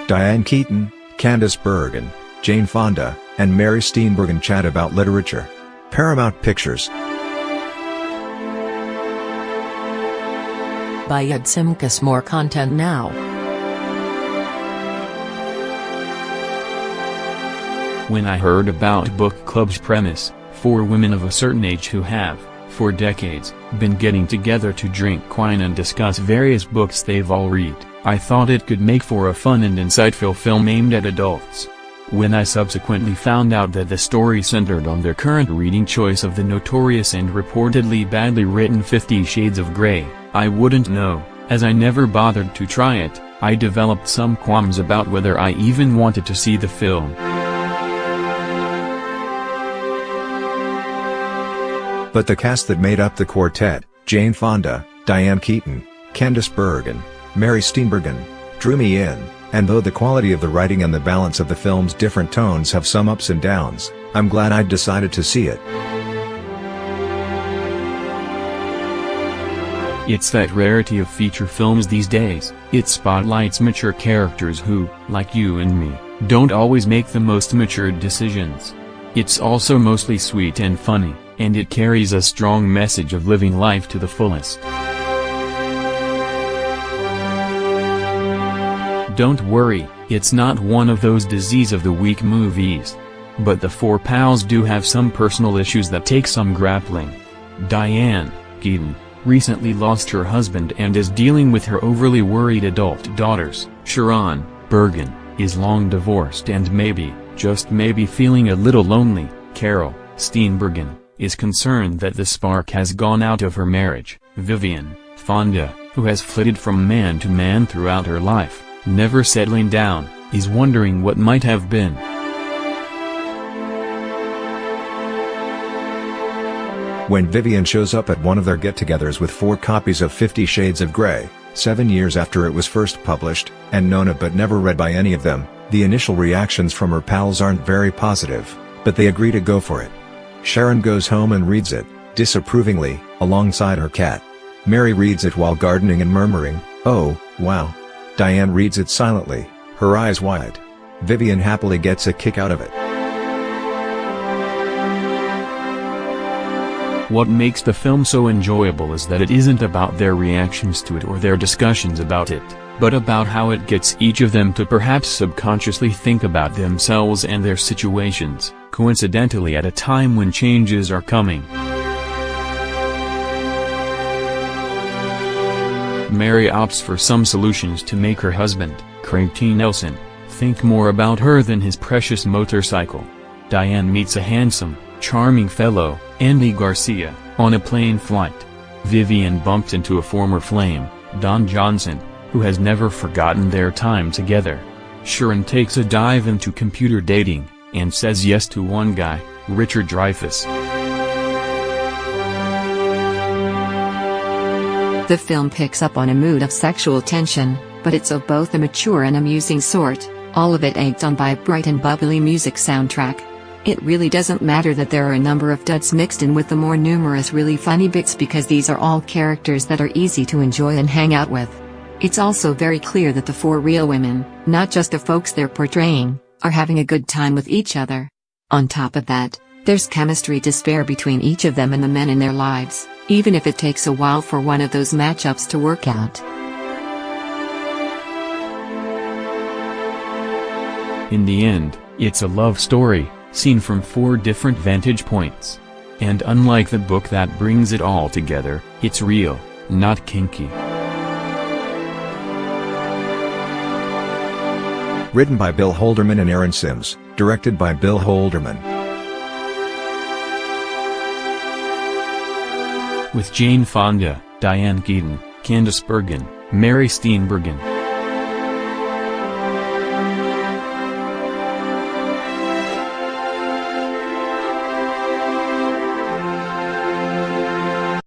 Diane Keaton, Candice Bergen, Jane Fonda, and Mary Steenburgen chat about literature. Paramount Pictures. By Ed Simkus. More content now. When I heard about Book Club's premise, 4 women of a certain age who have, for decades, been getting together to drink wine and discuss various books they've all read, I thought it could make for a fun and insightful film aimed at adults. When I subsequently found out that the story centered on their current reading choice of the notorious and reportedly badly written 50 Shades of Grey, I wouldn't know, as I never bothered to try it. I developed some qualms about whether I even wanted to see the film. But the cast that made up the quartet, Jane Fonda, Diane Keaton, Candice Bergen, Mary Steenburgen, drew me in, and though the quality of the writing and the balance of the film's different tones have some ups and downs, I'm glad I'd decided to see it. It's that rarity of feature films these days. It spotlights mature characters who, like you and me, don't always make the most mature decisions. It's also mostly sweet and funny, and it carries a strong message of living life to the fullest. Don't worry, it's not one of those disease of the week movies. But the 4 pals do have some personal issues that take some grappling. Diane Keaton recently lost her husband and is dealing with her overly worried adult daughters. Sharon Bergen is long divorced and maybe, just maybe, feeling a little lonely. Carol Steenburgen is concerned that the spark has gone out of her marriage. Vivian Fonda, who has flitted from man to man throughout her life, never settling down, is wondering what might have been. When Vivian shows up at one of their get-togethers with 4 copies of 50 Shades of Grey, 7 years after it was first published, and known of but never read by any of them, the initial reactions from her pals aren't very positive, but they agree to go for it. Sharon goes home and reads it, disapprovingly, alongside her cat. Mary reads it while gardening and murmuring, "Oh, wow." Diane reads it silently, her eyes wide. Vivian happily gets a kick out of it. What makes the film so enjoyable is that it isn't about their reactions to it or their discussions about it, but about how it gets each of them to perhaps subconsciously think about themselves and their situations, coincidentally at a time when changes are coming. Mary opts for some solutions to make her husband, Craig T. Nelson, think more about her than his precious motorcycle. Diane meets a handsome, charming fellow, Andy Garcia, on a plane flight. Vivian bumps into a former flame, Don Johnson, who has never forgotten their time together. Sharon takes a dive into computer dating, and says yes to one guy, Richard Dreyfuss. The film picks up on a mood of sexual tension, but it's of both a mature and amusing sort, all of it egged on by a bright and bubbly music soundtrack. It really doesn't matter that there are a number of duds mixed in with the more numerous really funny bits, because these are all characters that are easy to enjoy and hang out with. It's also very clear that the 4 real women, not just the folks they're portraying, are having a good time with each other. On top of that, there's chemistry to spare between each of them and the men in their lives, even if it takes a while for one of those matchups to work out. In the end, it's a love story, seen from 4 different vantage points. And unlike the book that brings it all together, it's real, not kinky. Written by Bill Holderman and Aaron Sims, directed by Bill Holderman. With Jane Fonda, Diane Keaton, Candice Bergen, Mary Steenburgen,